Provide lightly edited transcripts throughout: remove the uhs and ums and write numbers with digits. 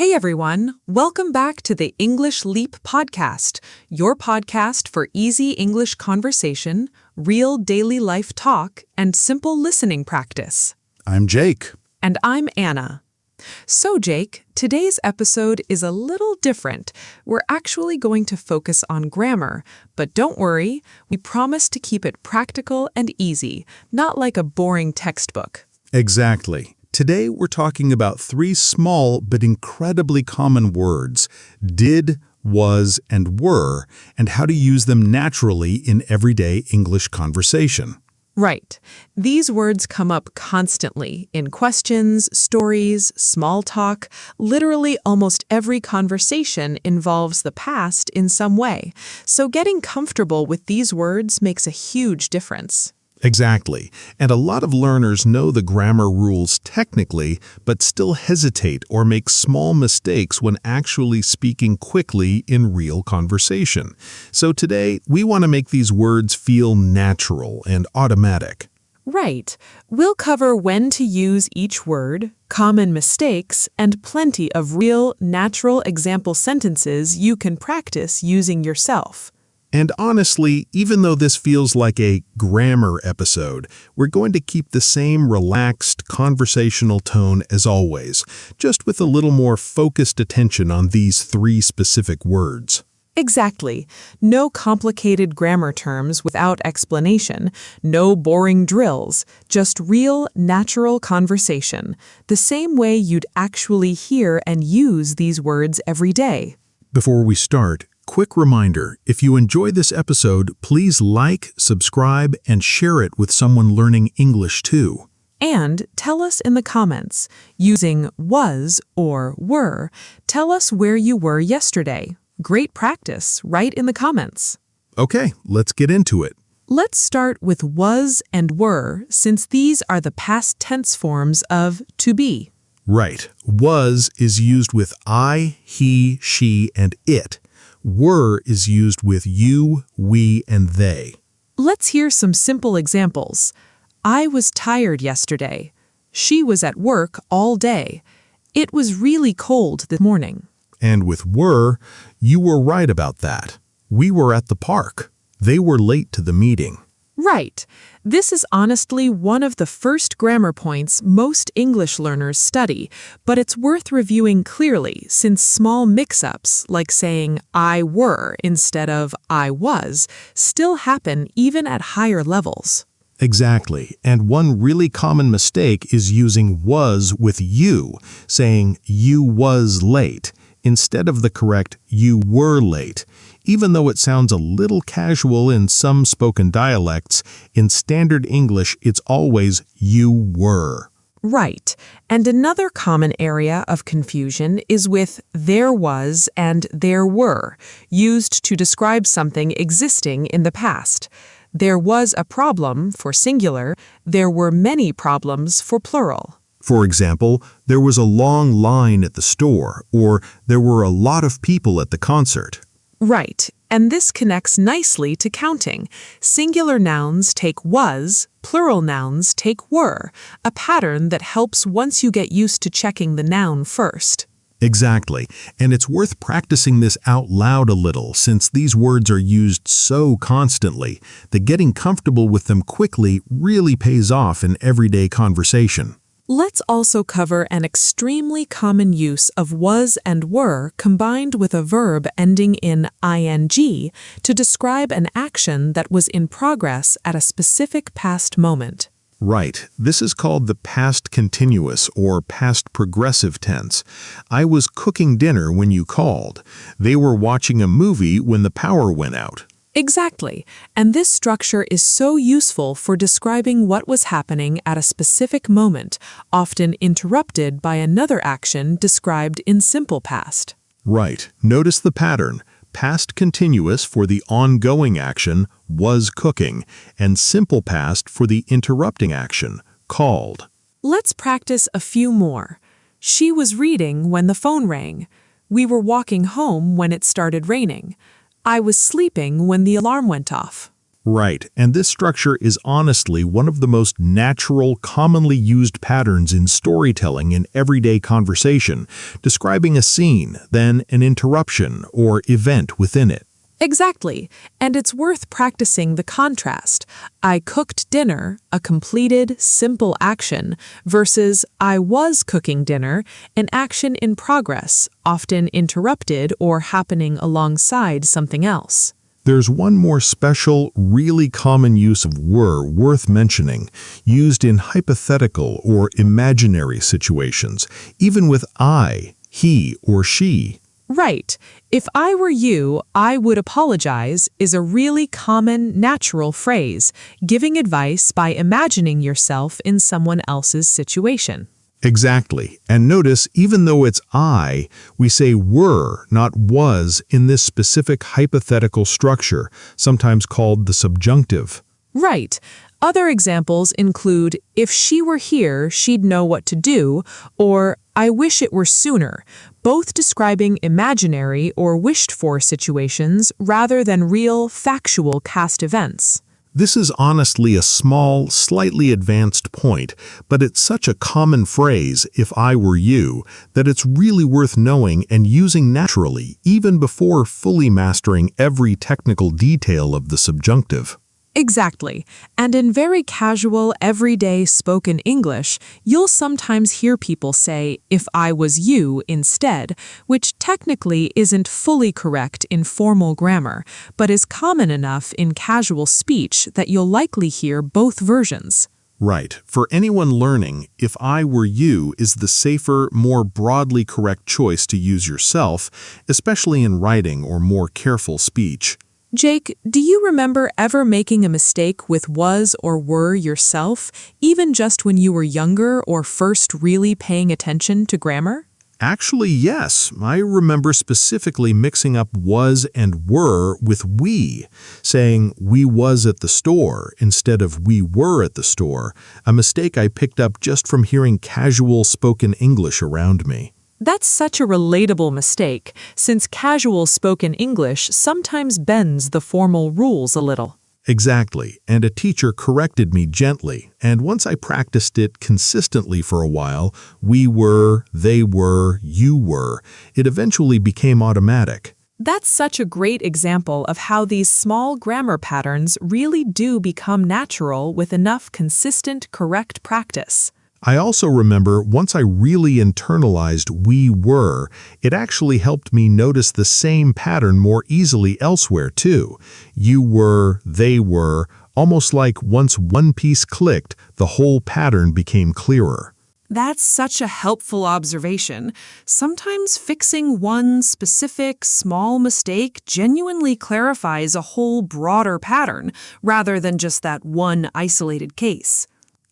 Hey everyone, welcome back to the English Leap podcast, your podcast for easy English conversation, real daily life talk, and simple listening practice. I'm Jake. And I'm Anna. So Jake, today's episode is a little different. We're actually going to focus on grammar, but don't worry, we promise to keep it practical and easy, not like a boring textbook. Exactly. Today we're talking about three small but incredibly common words, did, was, and were, and how to use them naturally in everyday English conversation. Right. These words come up constantly in questions, stories, small talk. Literally almost every conversation involves the past in some way. So getting comfortable with these words makes a huge difference. Exactly. And a lot of learners know the grammar rules technically, but still hesitate or make small mistakes when actually speaking quickly in real conversation. So today, we want to make these words feel natural and automatic. Right. We'll cover when to use each word, common mistakes, and plenty of real, natural example sentences you can practice using yourself. And honestly, even though this feels like a grammar episode, we're going to keep the same relaxed, conversational tone as always, just with a little more focused attention on these three specific words. Exactly. No complicated grammar terms without explanation, no boring drills, just real, natural conversation, the same way you'd actually hear and use these words every day. Before we start, quick reminder, if you enjoy this episode, please like, subscribe, and share it with someone learning English too. And tell us in the comments, using was or were, tell us where you were yesterday. Great practice, right in the comments. Okay, let's get into it. Let's start with was and were, since these are the past tense forms of to be. Right. Was is used with I, he, she, and it. Were is used with you, we, and they. Let's hear some simple examples. I was tired yesterday. She was at work all day. It was really cold this morning. And with were, you were right about that. We were at the park. They were late to the meeting. Right. This is honestly one of the first grammar points most English learners study, but it's worth reviewing clearly since small mix-ups, like saying I were instead of I was, still happen even at higher levels. Exactly. And one really common mistake is using was with you, saying you was late, instead of the correct you were late. Even though it sounds a little casual in some spoken dialects, in standard English it's always you were. Right. And another common area of confusion is with there was and there were, used to describe something existing in the past. There was a problem for singular, there were many problems for plural. For example, there was a long line at the store, or there were a lot of people at the concert. Right, and this connects nicely to counting. Singular nouns take was, plural nouns take were, a pattern that helps once you get used to checking the noun first. Exactly, and it's worth practicing this out loud a little since these words are used so constantly that getting comfortable with them quickly really pays off in everyday conversation. Let's also cover an extremely common use of was and were combined with a verb ending in ing to describe an action that was in progress at a specific past moment. Right. This is called the past continuous or past progressive tense. I was cooking dinner when you called. They were watching a movie when the power went out. Exactly, and this structure is so useful for describing what was happening at a specific moment, often interrupted by another action described in simple past. Right. Notice the pattern. Past continuous for the ongoing action, was cooking, and simple past for the interrupting action, called. Let's practice a few more. She was reading when the phone rang. We were walking home when it started raining. I was sleeping when the alarm went off. Right, and this structure is honestly one of the most natural, commonly used patterns in storytelling in everyday conversation, describing a scene, then an interruption or event within it. Exactly, and it's worth practicing the contrast. I cooked dinner, a completed, simple action, versus I was cooking dinner, an action in progress, often interrupted or happening alongside something else. There's one more special, really common use of were worth mentioning, used in hypothetical or imaginary situations, even with I, he, or she. Right. If I were you, I would apologize is a really common, natural phrase, giving advice by imagining yourself in someone else's situation. Exactly. And notice, even though it's I, we say were, not was, in this specific hypothetical structure, sometimes called the subjunctive. Right. Other examples include, if she were here, she'd know what to do, or I wish it were sooner, both describing imaginary or wished-for situations rather than real, factual past events. This is honestly a small, slightly advanced point, but it's such a common phrase, if I were you, that it's really worth knowing and using naturally, even before fully mastering every technical detail of the subjunctive. Exactly. And in very casual, everyday spoken English, you'll sometimes hear people say, if I was you, instead, which technically isn't fully correct in formal grammar, but is common enough in casual speech that you'll likely hear both versions. Right. For anyone learning, if I were you is the safer, more broadly correct choice to use yourself, especially in writing or more careful speech. Jake, do you remember ever making a mistake with was or were yourself, even just when you were younger or first really paying attention to grammar? Actually, yes. I remember specifically mixing up was and were with we, saying we was at the store instead of we were at the store, a mistake I picked up just from hearing casual spoken English around me. That's such a relatable mistake, since casual spoken English sometimes bends the formal rules a little. Exactly, and a teacher corrected me gently, and once I practiced it consistently for a while, we were, they were, you were, it eventually became automatic. That's such a great example of how these small grammar patterns really do become natural with enough consistent, correct practice. I also remember once I really internalized we were, it actually helped me notice the same pattern more easily elsewhere too. You were, they were, almost like once one piece clicked, the whole pattern became clearer. That's such a helpful observation. Sometimes fixing one specific, small mistake genuinely clarifies a whole broader pattern, rather than just that one isolated case.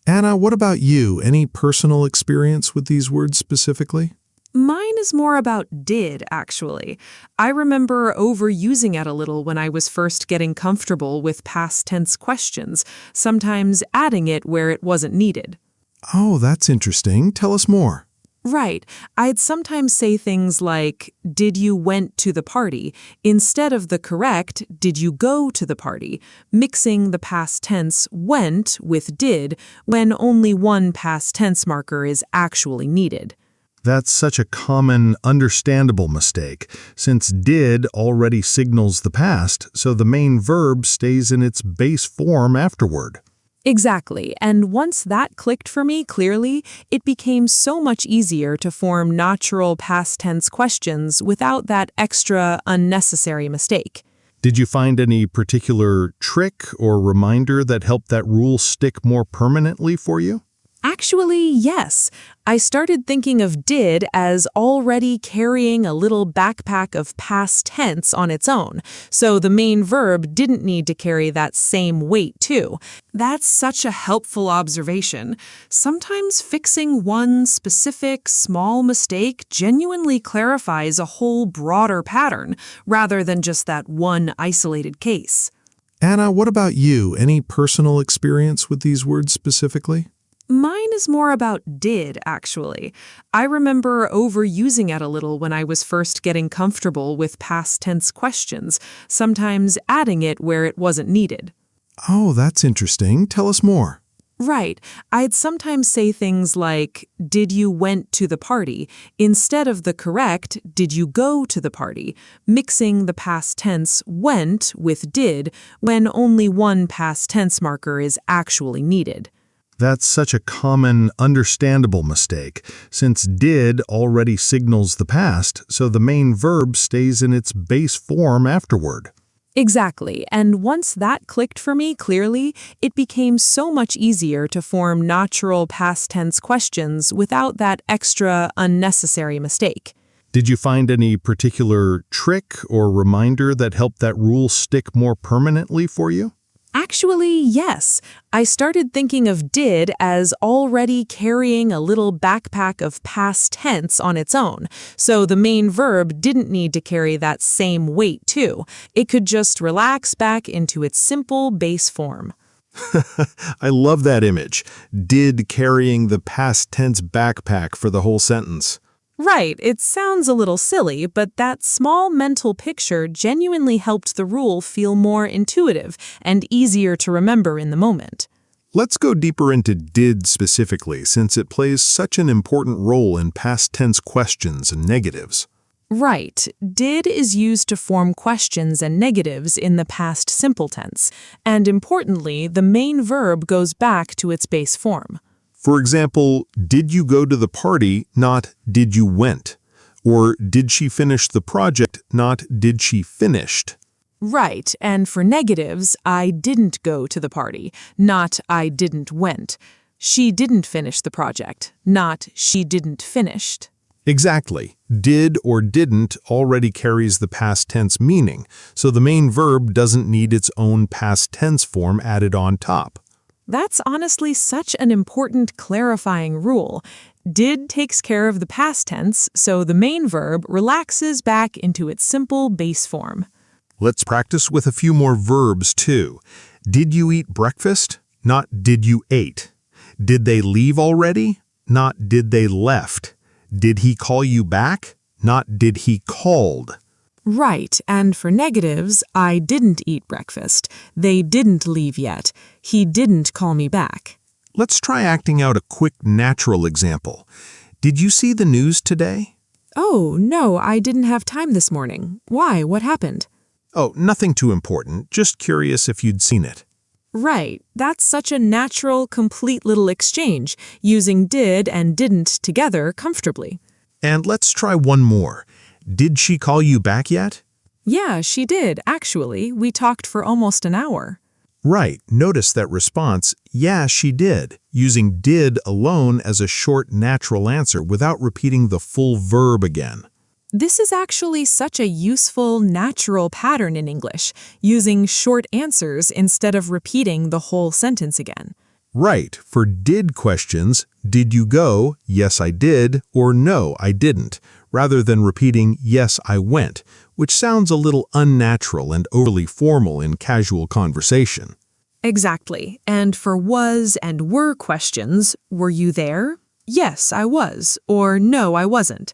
Anna, what about you? Any personal experience with these words specifically? Mine is more about did, actually. I remember overusing it a little when I was first getting comfortable with past tense questions, sometimes adding it where it wasn't needed. Oh, that's interesting. Tell us more. Right. I'd sometimes say things like, did you went to the party, instead of the correct, did you go to the party, mixing the past tense went with did when only one past tense marker is actually needed. That's such a common, understandable mistake, since did already signals the past, so the main verb stays in its base form afterward. Exactly, and once that clicked for me clearly, it became so much easier to form natural past tense questions without that extra unnecessary mistake. Did you find any particular trick or reminder that helped that rule stick more permanently for you? Actually, yes. I started thinking of did as already carrying a little backpack of past tense on its own, so the main verb didn't need to carry that same weight too. That's such a helpful observation. Sometimes fixing one specific small mistake genuinely clarifies a whole broader pattern, rather than just that one isolated case. Anna, what about you? Any personal experience with these words specifically? Mine is more about did, actually. I remember overusing it a little when I was first getting comfortable with past tense questions, sometimes adding it where it wasn't needed. Oh, that's interesting. Tell us more. Right. I'd sometimes say things like, did you went to the party, instead of the correct, did you go to the party, mixing the past tense went with did when only one past tense marker is actually needed. That's such a common, understandable mistake, since did already signals the past, so the main verb stays in its base form afterward. Exactly, and once that clicked for me clearly, it became so much easier to form natural past tense questions without that extra unnecessary mistake. Did you find any particular trick or reminder that helped that rule stick more permanently for you? Actually, yes. I started thinking of did as already carrying a little backpack of past tense on its own, so the main verb didn't need to carry that same weight too. It could just relax back into its simple base form. I love that image. Did carrying the past tense backpack for the whole sentence. Right, it sounds a little silly, but that small mental picture genuinely helped the rule feel more intuitive and easier to remember in the moment. Let's go deeper into did specifically, since it plays such an important role in past tense questions and negatives. Right, did is used to form questions and negatives in the past simple tense, and importantly, the main verb goes back to its base form. For example, did you go to the party, not did you went? Or did she finish the project, not did she finished? Right, and for negatives, I didn't go to the party, not I didn't went. She didn't finish the project, not she didn't finished. Exactly. Did or didn't already carries the past tense meaning, so the main verb doesn't need its own past tense form added on top. That's honestly such an important clarifying rule. Did takes care of the past tense, so the main verb relaxes back into its simple base form. Let's practice with a few more verbs too. Did you eat breakfast? Not did you ate. Did they leave already? Not did they left. Did he call you back? Not did he called. Right, and for negatives, I didn't eat breakfast. They didn't leave yet. He didn't call me back. Let's try acting out a quick natural example. Did you see the news today? Oh, no, I didn't have time this morning. Why? What happened? Oh, nothing too important. Just curious if you'd seen it. Right, that's such a natural, complete little exchange, using did and didn't together comfortably. And let's try one more. Did she call you back yet? Yeah, she did, actually. We talked for almost an hour. Right. Notice that response, yeah, she did, using did alone as a short, natural answer without repeating the full verb again. This is actually such a useful, natural pattern in English, using short answers instead of repeating the whole sentence again. Right. For did questions, did you go, yes, I did, or no, I didn't, rather than repeating, yes, I went, which sounds a little unnatural and overly formal in casual conversation. Exactly. And for was and were questions, were you there? Yes, I was, or no, I wasn't.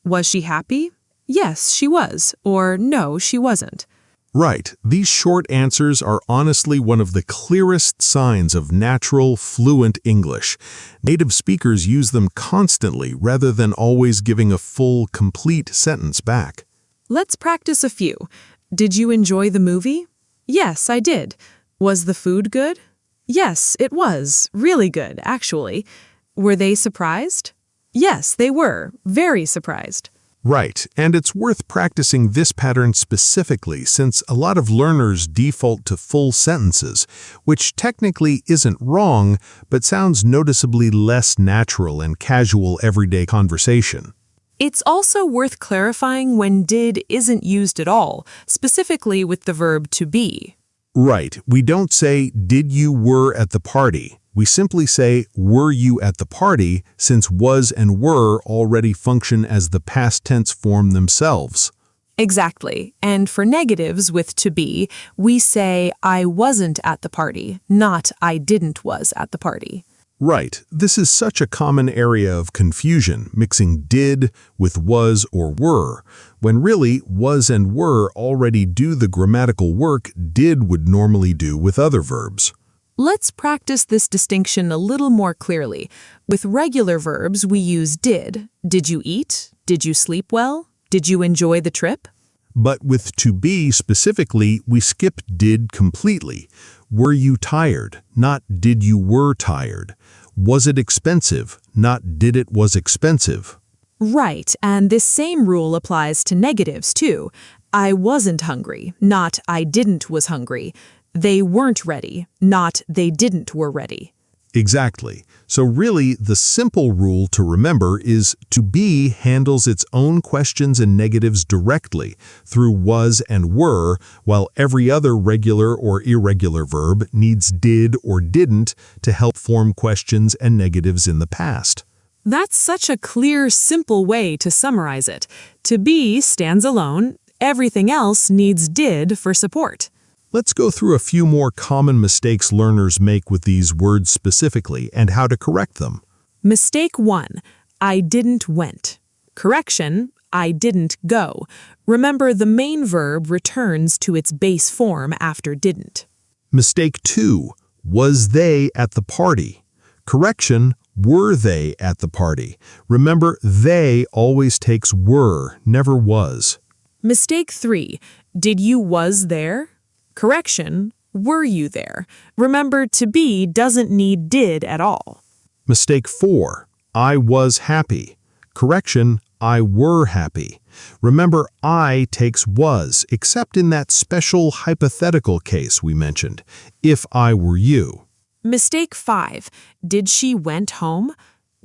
Was she happy? Yes, she was, or no, she wasn't. Right. These short answers are honestly one of the clearest signs of natural, fluent English. Native speakers use them constantly rather than always giving a full, complete sentence back. Let's practice a few. Did you enjoy the movie? Yes, I did. Was the food good? Yes, it was. Really good, actually. Were they surprised? Yes, they were. Very surprised. Right, and it's worth practicing this pattern specifically since a lot of learners default to full sentences, which technically isn't wrong, but sounds noticeably less natural in casual everyday conversation. It's also worth clarifying when did isn't used at all, specifically with the verb to be. Right, we don't say, did you were at the party. We simply say, were you at the party, since was and were already function as the past tense form themselves. Exactly. And for negatives with to be, we say, I wasn't at the party, not I didn't was at the party. Right. This is such a common area of confusion, mixing did with was or were, when really was and were already do the grammatical work did would normally do with other verbs. Let's practice this distinction a little more clearly. With regular verbs, we use did. Did you eat? Did you sleep well? Did you enjoy the trip? But with to be specifically, we skip did completely. Were you tired? Not did you were tired. Was it expensive? Not did it was expensive. Right, and this same rule applies to negatives too. I wasn't hungry, not I didn't was hungry. They weren't ready, not they didn't were ready. Exactly. So really, the simple rule to remember is to be handles its own questions and negatives directly through was and were, while every other regular or irregular verb needs did or didn't to help form questions and negatives in the past. That's such a clear, simple way to summarize it. To be stands alone, everything else needs did for support. Let's go through a few more common mistakes learners make with these words specifically and how to correct them. Mistake 1. I didn't went. Correction, I didn't go. Remember, the main verb returns to its base form after didn't. Mistake 2. Was they at the party? Correction, were they at the party? Remember, they always takes were, never was. Mistake 3. Did you was there? Correction, were you there? Remember, to be doesn't need did at all. Mistake 4. I was happy. Correction, I were happy. Remember, I takes was, except in that special hypothetical case we mentioned, if I were you. Mistake 5. Did she went home?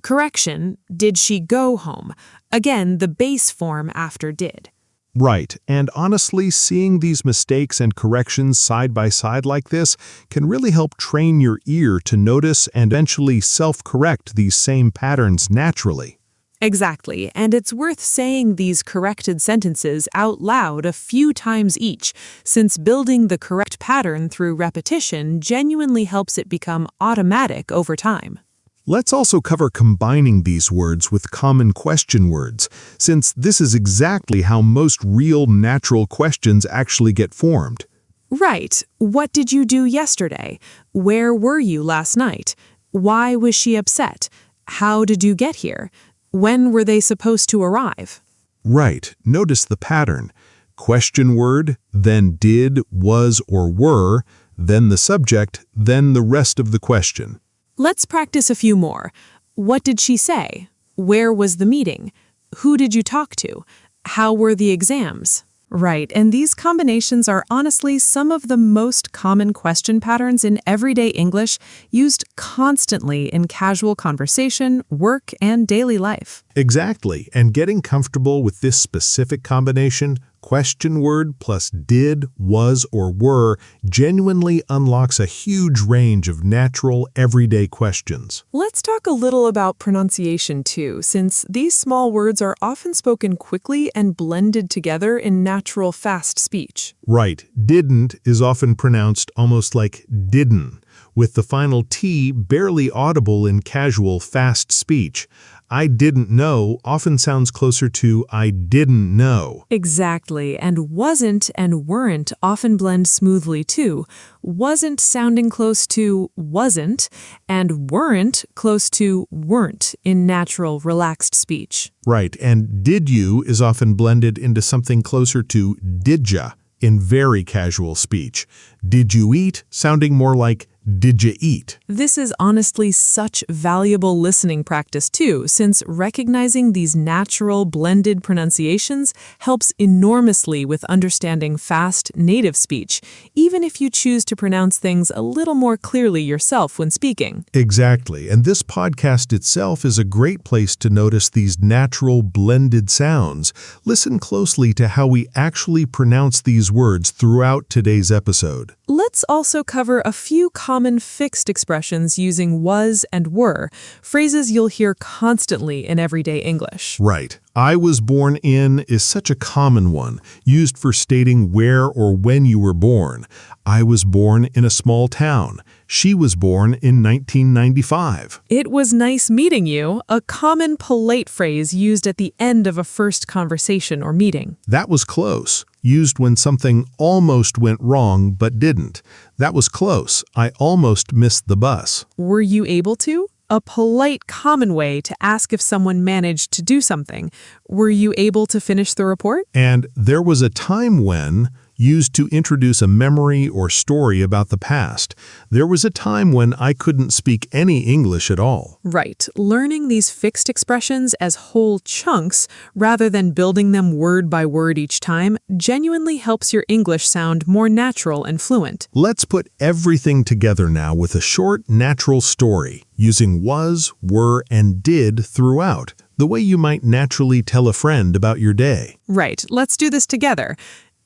Correction, did she go home? Again, the base form after did. Right, and honestly, seeing these mistakes and corrections side by side like this can really help train your ear to notice and eventually self-correct these same patterns naturally. Exactly, and it's worth saying these corrected sentences out loud a few times each, since building the correct pattern through repetition genuinely helps it become automatic over time. Let's also cover combining these words with common question words, since this is exactly how most real natural questions actually get formed. Right. What did you do yesterday? Where were you last night? Why was she upset? How did you get here? When were they supposed to arrive? Right. Notice the pattern. Question word, then did, was, or were, then the subject, then the rest of the question. Let's practice a few more. What did she say? Where was the meeting? Who did you talk to? How were the exams? Right, and these combinations are honestly some of the most common question patterns in everyday English, used constantly in casual conversation, work, and daily life. Exactly, and getting comfortable with this specific combination, question word plus did, was, or were, genuinely unlocks a huge range of natural, everyday questions. Let's talk a little about pronunciation too, since these small words are often spoken quickly and blended together in natural, fast speech. Right, didn't is often pronounced almost like didn't, with the final T barely audible in casual, fast speech. I didn't know often sounds closer to I didn't know. Exactly, and wasn't and weren't often blend smoothly too. Wasn't sounding close to wasn't, and weren't close to weren't in natural, relaxed speech. Right, and did you is often blended into something closer to didja in very casual speech. Did you eat sounding more like did you eat? This is honestly such valuable listening practice too, since recognizing these natural blended pronunciations helps enormously with understanding fast native speech, even if you choose to pronounce things a little more clearly yourself when speaking. Exactly, and this podcast itself is a great place to notice these natural blended sounds. Listen closely to how we actually pronounce these words throughout today's episode. Let's also cover a few common fixed expressions using was and were, phrases you'll hear constantly in everyday English. Right. I was born in is such a common one, used for stating where or when you were born. I was born in a small town. She was born in 1995. It was nice meeting you, a common polite phrase used at the end of a first conversation or meeting. That was close. Used when something almost went wrong but didn't. That was close. I almost missed the bus. Were you able to? A polite, common way to ask if someone managed to do something. Were you able to finish the report? And there was a time when, used to introduce a memory or story about the past. There was a time when I couldn't speak any English at all. Right. Learning these fixed expressions as whole chunks, rather than building them word by word each time, genuinely helps your English sound more natural and fluent. Let's put everything together now with a short, natural story, using was, were, and did throughout, the way you might naturally tell a friend about your day. Right. Let's do this together.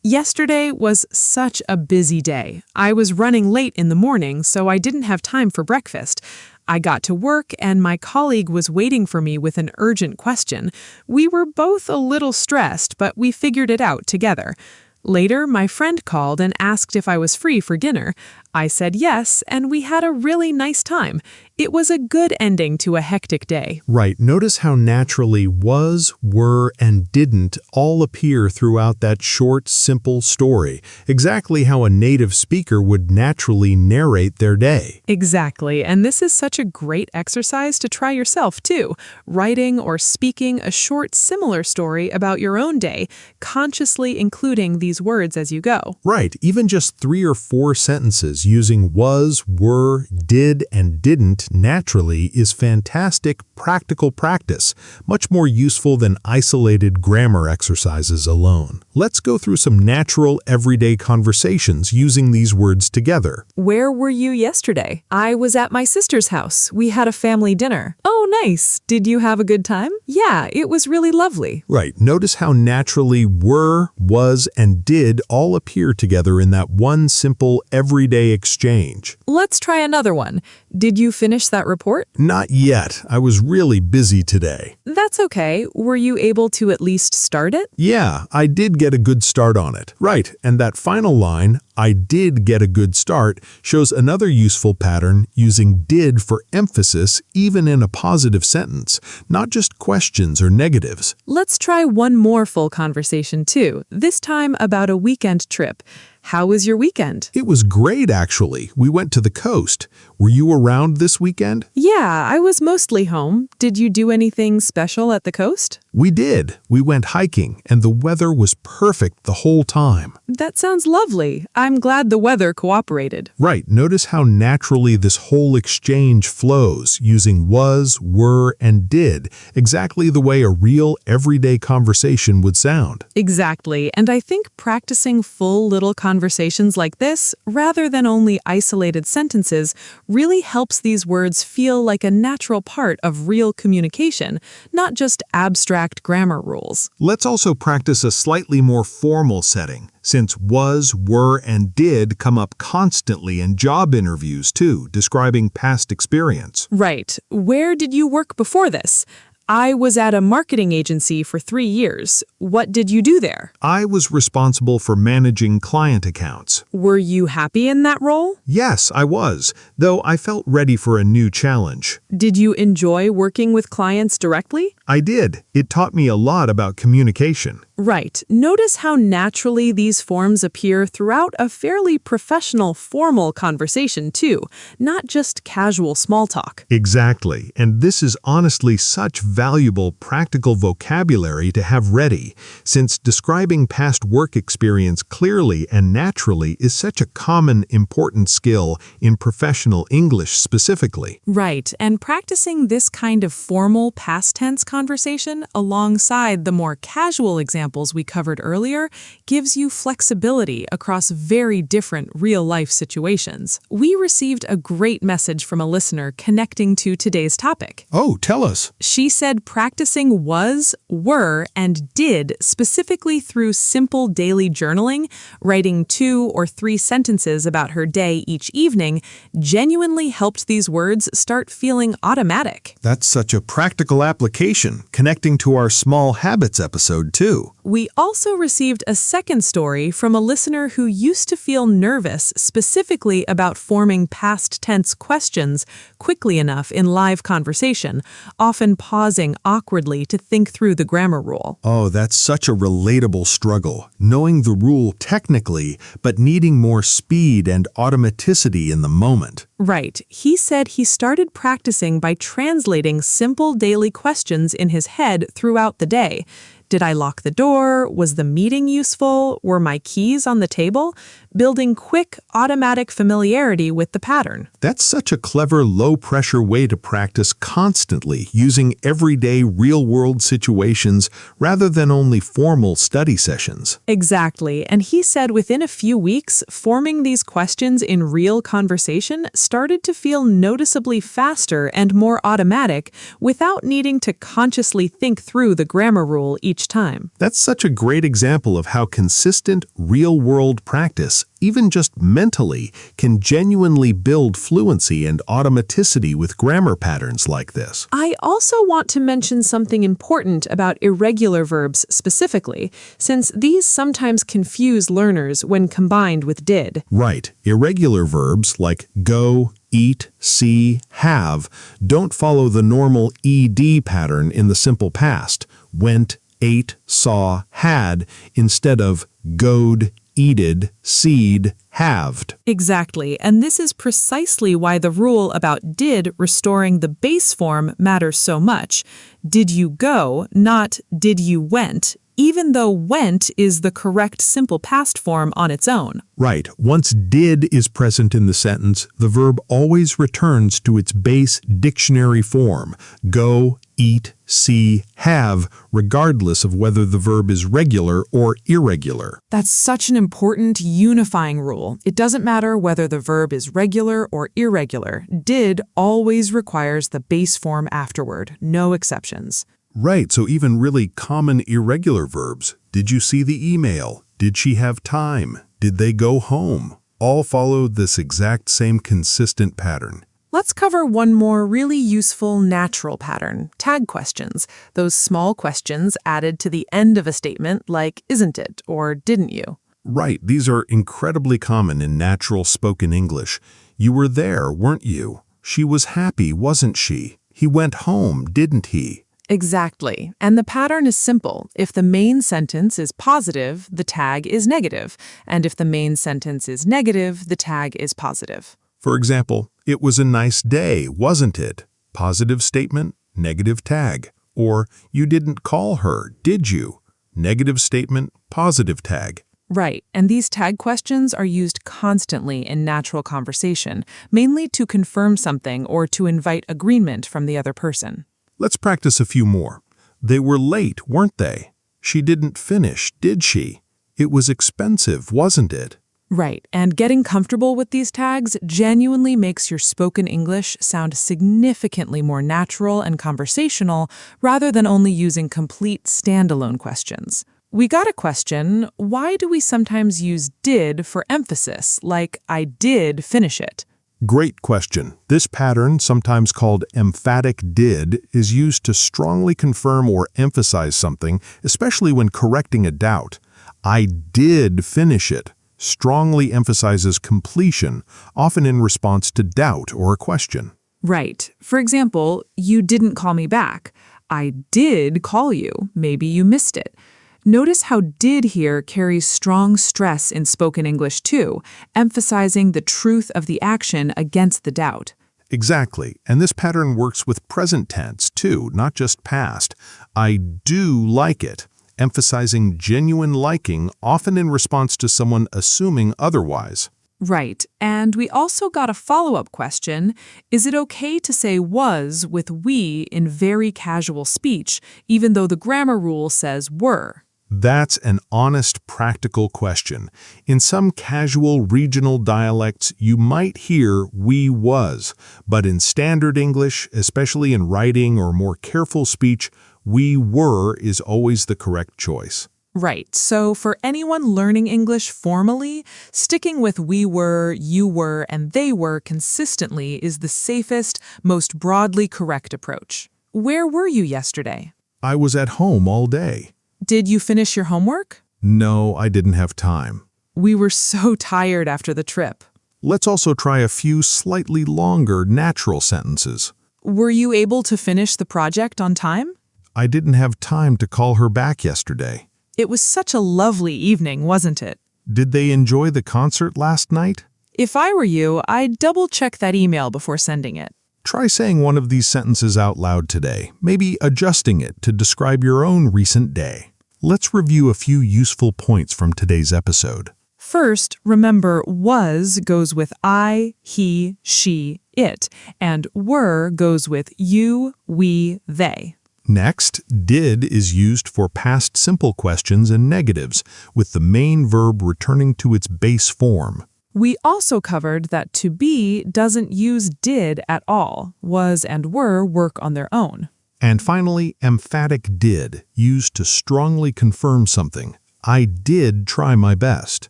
Yesterday was such a busy day. I was running late in the morning, so I didn't have time for breakfast. I got to work, and my colleague was waiting for me with an urgent question. We were both a little stressed, but we figured it out together. Later, my friend called and asked if I was free for dinner. I said yes, and we had a really nice time. It was a good ending to a hectic day. Right. Notice how naturally was, were, and didn't all appear throughout that short, simple story. Exactly how a native speaker would naturally narrate their day. Exactly, and this is such a great exercise to try yourself, too. Writing or speaking a short, similar story about your own day, consciously including these words as you go. Right. Even just 3 or 4 sentences using was, were, did, and didn't naturally is fantastic practical practice, much more useful than isolated grammar exercises alone. Let's go through some natural everyday conversations using these words together. Where were you yesterday? I was at my sister's house. We had a family dinner. Oh, nice. Did you have a good time? Yeah, it was really lovely. Right. Notice how naturally were, was, and did all appear together in that one simple everyday exchange. Let's try another one. Did you finish that report? Not yet. I was really busy today. That's okay. Were you able to at least start it? Yeah, I did get a good start on it. Right, and that final line, I did get a good start, shows another useful pattern using did for emphasis even in a positive sentence, not just questions or negatives. Let's try one more full conversation too, this time about a weekend trip. How was your weekend? It was great, actually. We went to the coast. Were you around this weekend? Yeah, I was mostly home. Did you do anything special at the coast? We did. We went hiking, and the weather was perfect the whole time. That sounds lovely. I'm glad the weather cooperated. Right. Notice how naturally this whole exchange flows using was, were, and did, exactly the way a real everyday conversation would sound. Exactly, and I think practicing full little conversations like this, rather than only isolated sentences, really helps these words feel like a natural part of real communication, not just abstract grammar rules. Let's also practice a slightly more formal setting, since was, were, and did come up constantly in job interviews too, describing past experience. Right. Where did you work before this? I was at a marketing agency for 3 years. What did you do there? I was responsible for managing client accounts. Were you happy in that role? Yes, I was, though I felt ready for a new challenge. Did you enjoy working with clients directly? I did. It taught me a lot about communication. Right. Notice how naturally these forms appear throughout a fairly professional, formal conversation, too, not just casual small talk. Exactly, and this is honestly such valuable practical vocabulary to have ready, since describing past work experience clearly and naturally is such a common, important skill in professional English specifically. Right, and practicing this kind of formal past tense conversation alongside the more casual examples we covered earlier gives you flexibility across very different real-life situations. We received a great message from a listener connecting to today's topic. Oh, tell us. She said said practicing was, were, and did specifically through simple daily journaling, writing 2 or 3 sentences about her day each evening, genuinely helped these words start feeling automatic. That's such a practical application, connecting to our small habits episode too. We also received a second story from a listener who used to feel nervous specifically about forming past tense questions quickly enough in live conversation, often pausing awkwardly to think through the grammar rule. Oh, that's such a relatable struggle, knowing the rule technically, but needing more speed and automaticity in the moment. Right. He said he started practicing by translating simple daily questions in his head throughout the day. Did I lock the door? Was the meeting useful? Were my keys on the table? Building quick, automatic familiarity with the pattern. That's such a clever, low-pressure way to practice constantly, using everyday, real-world situations rather than only formal study sessions. Exactly. And he said within a few weeks, forming these questions in real conversation started to feel noticeably faster and more automatic without needing to consciously think through the grammar rule each time. That's such a great example of how consistent, real-world practice, even just mentally, can genuinely build fluency and automaticity with grammar patterns like this. I also want to mention something important about irregular verbs specifically, since these sometimes confuse learners when combined with did. Right. Irregular verbs like go, eat, see, have don't follow the normal ed pattern in the simple past. Went, ate, saw, had, instead of goed, eated, seed, halved. Exactly, and this is precisely why the rule about did restoring the base form matters so much. Did you go, not did you went, even though went is the correct simple past form on its own. Right. Once did is present in the sentence, the verb always returns to its base dictionary form, go, eat, see, have, regardless of whether the verb is regular or irregular. That's such an important unifying rule. It doesn't matter whether the verb is regular or irregular. Did always requires the base form afterward, no exceptions. Right, so even really common irregular verbs, did you see the email? Did she have time? Did they go home? All follow this exact same consistent pattern. Let's cover one more really useful natural pattern, tag questions, those small questions added to the end of a statement like isn't it or didn't you? Right, these are incredibly common in natural spoken English. You were there, weren't you? She was happy, wasn't she? He went home, didn't he? Exactly. And the pattern is simple. If the main sentence is positive, the tag is negative. And if the main sentence is negative, the tag is positive. For example, it was a nice day, wasn't it? Positive statement, negative tag. Or, you didn't call her, did you? Negative statement, positive tag. Right, and these tag questions are used constantly in natural conversation, mainly to confirm something or to invite agreement from the other person. Let's practice a few more. They were late, weren't they? She didn't finish, did she? It was expensive, wasn't it? Right, and getting comfortable with these tags genuinely makes your spoken English sound significantly more natural and conversational rather than only using complete standalone questions. We got a question, why do we sometimes use did for emphasis, like I did finish it? Great question. This pattern, sometimes called emphatic did, is used to strongly confirm or emphasize something, especially when correcting a doubt. I did finish it strongly emphasizes completion, often in response to doubt or a question. Right. For example, you didn't call me back. I did call you. Maybe you missed it. Notice how did here carries strong stress in spoken English too, emphasizing the truth of the action against the doubt. Exactly, and this pattern works with present tense too, not just past. I do like it, emphasizing genuine liking, often in response to someone assuming otherwise. Right, and we also got a follow-up question. Is it okay to say was with we in very casual speech, even though the grammar rule says were? That's an honest, practical question. In some casual regional dialects, you might hear we was, but in standard English, especially in writing or more careful speech, we were is always the correct choice. Right, so for anyone learning English formally, sticking with we were, you were, and they were consistently is the safest, most broadly correct approach. Where were you yesterday? I was at home all day. Did you finish your homework? No, I didn't have time. We were so tired after the trip. Let's also try a few slightly longer natural sentences. Were you able to finish the project on time? I didn't have time to call her back yesterday. It was such a lovely evening, wasn't it? Did they enjoy the concert last night? If I were you, I'd double-check that email before sending it. Try saying one of these sentences out loud today, maybe adjusting it to describe your own recent day. Let's review a few useful points from today's episode. First, remember was goes with I, he, she, it, and were goes with you, we, they. Next, did is used for past simple questions and negatives, with the main verb returning to its base form. We also covered that to be doesn't use did at all. Was and were work on their own. And finally, emphatic did, used to strongly confirm something. I did try my best.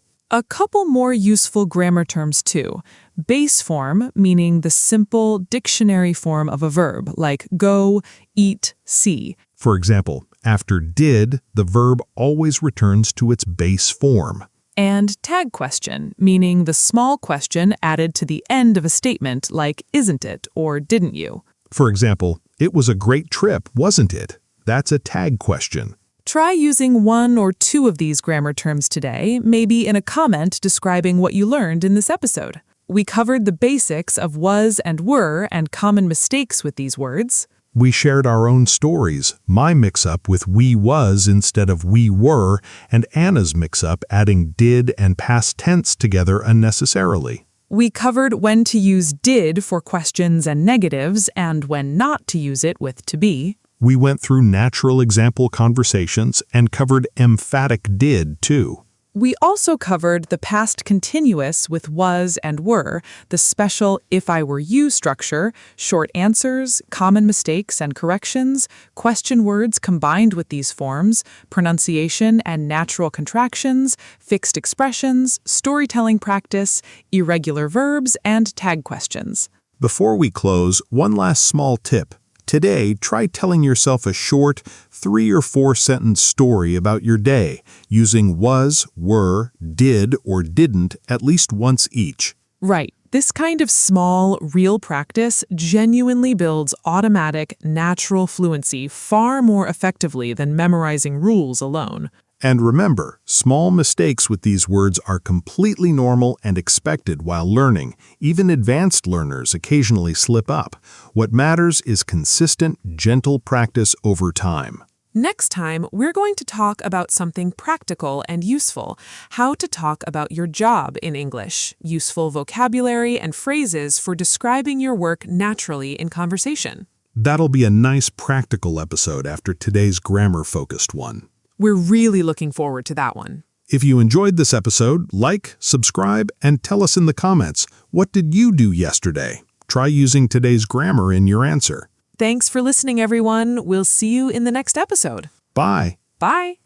A couple more useful grammar terms too. Base form, meaning the simple dictionary form of a verb, like go, eat, see. For example, after did, the verb always returns to its base form. And tag question, meaning the small question added to the end of a statement like isn't it or didn't you. For example, it was a great trip, wasn't it? That's a tag question. Try using one or two of these grammar terms today, maybe in a comment describing what you learned in this episode. We covered the basics of was and were and common mistakes with these words. We shared our own stories, my mix-up with we was instead of we were, and Anna's mix-up adding did and past tense together unnecessarily. We covered when to use did for questions and negatives and when not to use it with to be. We went through natural example conversations and covered emphatic did, too. We also covered the past continuous with was and were, the special if I were you structure, short answers, common mistakes and corrections, question words combined with these forms, pronunciation and natural contractions, fixed expressions, storytelling practice, irregular verbs, and tag questions. Before we close, one last small tip. Today, try telling yourself a short 3 or 4 sentence story about your day, using was, were, did, or didn't at least once each. Right. This kind of small, real practice genuinely builds automatic, natural fluency far more effectively than memorizing rules alone. And remember, small mistakes with these words are completely normal and expected while learning. Even advanced learners occasionally slip up. What matters is consistent, gentle practice over time. Next time, we're going to talk about something practical and useful, how to talk about your job in English, useful vocabulary and phrases for describing your work naturally in conversation. That'll be a nice practical episode after today's grammar-focused one. We're really looking forward to that one. If you enjoyed this episode, like, subscribe, and tell us in the comments, what did you do yesterday? Try using today's grammar in your answer. Thanks for listening, everyone. We'll see you in the next episode. Bye. Bye.